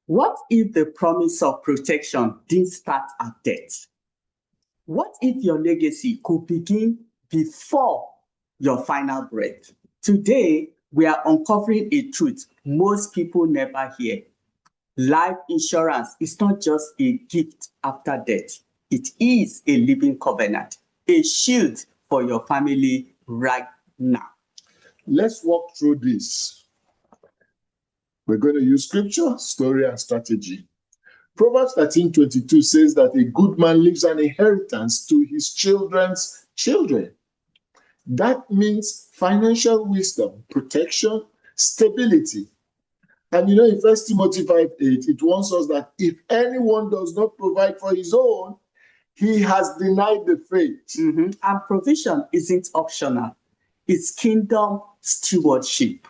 What if the promise of protection didn't start at death? What if your legacy could begin before your final breath? Today, we are uncovering a truth most people never hear. Life insurance is not just a gift after death. It is a living covenant, a shield for your family right now. Let's walk through this. We're going to use scripture, story, and strategy. Proverbs 13:22 says that a good man leaves an inheritance to his children's children. That means financial wisdom, protection, stability. And in 1 Timothy 5:8, it warns us that if anyone does not provide for his own, he has denied the faith. And provision isn't optional. It's kingdom stewardship.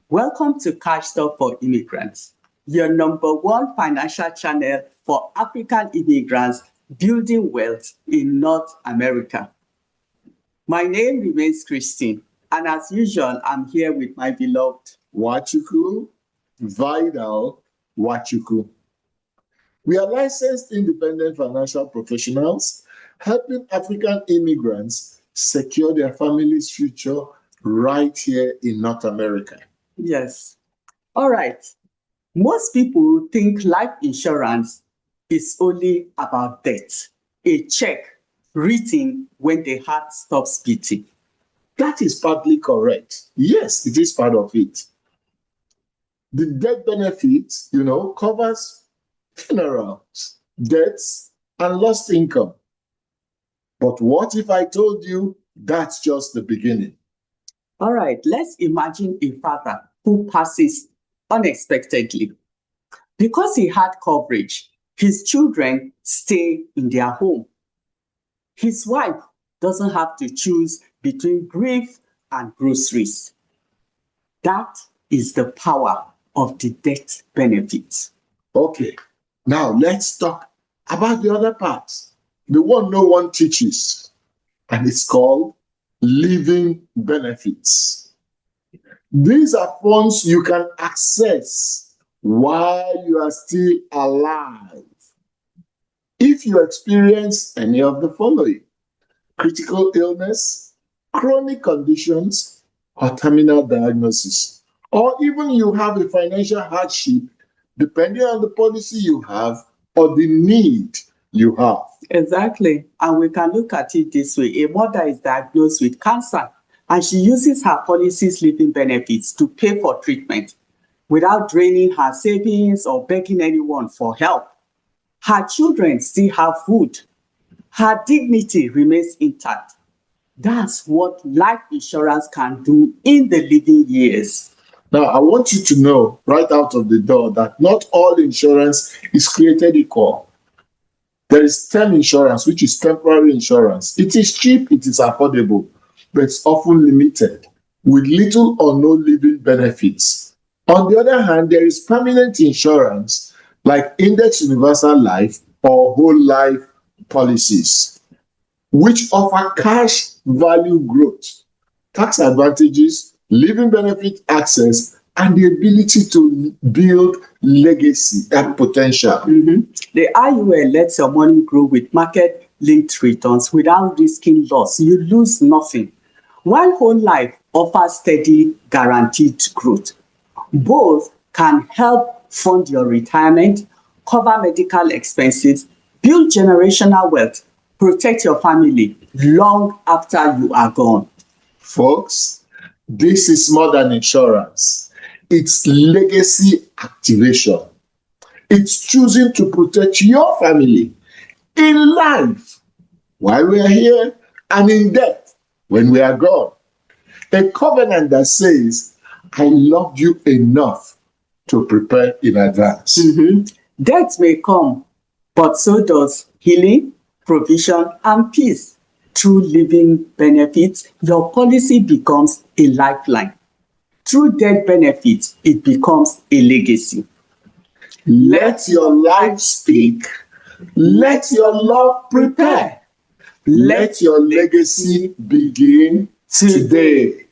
Welcome to Cash Talk for Immigrants, your number one financial channel for African immigrants building wealth in North America. My name remains Christine, and as usual, I'm here with my beloved Wachuku, Vidal, Wachuku. We are licensed independent financial professionals helping African immigrants secure their family's future right here in North America. Yes. All right. Most people think life insurance is only about death, a check written when the heart stops beating. That is partly correct. Yes, it is part of it. The death benefit, covers funerals, deaths, and lost income. But what if I told you that's just the beginning? All right, let's imagine a father who passes unexpectedly. Because he had coverage, his children stay in their home. His wife doesn't have to choose between grief and groceries. That is the power of the death benefit. Okay, now let's talk about the other part, the one no one teaches, and it's called living benefits. These are funds you can access while you are still alive. If you experience any of the following: critical illness, chronic conditions, or terminal diagnosis, or even you have a financial hardship, depending on the policy you have or the need you have. Exactly. And we can look at it this way. A mother is diagnosed with cancer and she uses her policy's living benefits to pay for treatment without draining her savings or begging anyone for help. Her children still have food. Her dignity remains intact. That's what life insurance can do in the living years. Now, I want you to know right out of the door that not all insurance is created equal. There is term insurance, which is temporary insurance. It is cheap, it is affordable, but it's often limited with little or no living benefits. On the other hand, there is permanent insurance like Index Universal Life or Whole Life policies, which offer cash value growth, tax advantages, living benefit access, and the ability to build legacy and potential. The IUL lets your money grow with market-linked returns without risking loss. You lose nothing. While Whole Life offers steady, guaranteed growth. Both can help fund your retirement, cover medical expenses, build generational wealth, protect your family long after you are gone. Folks, this is more than insurance. It's legacy activation. It's choosing to protect your family in life while we are here and in death when we are gone. A covenant that says, I loved you enough to prepare in advance. Death may come, but so does healing, provision, and peace. Through living benefits, your policy becomes a lifeline. Through death benefits, it becomes a legacy. Let your life speak. Let your love prepare. Let your legacy begin today.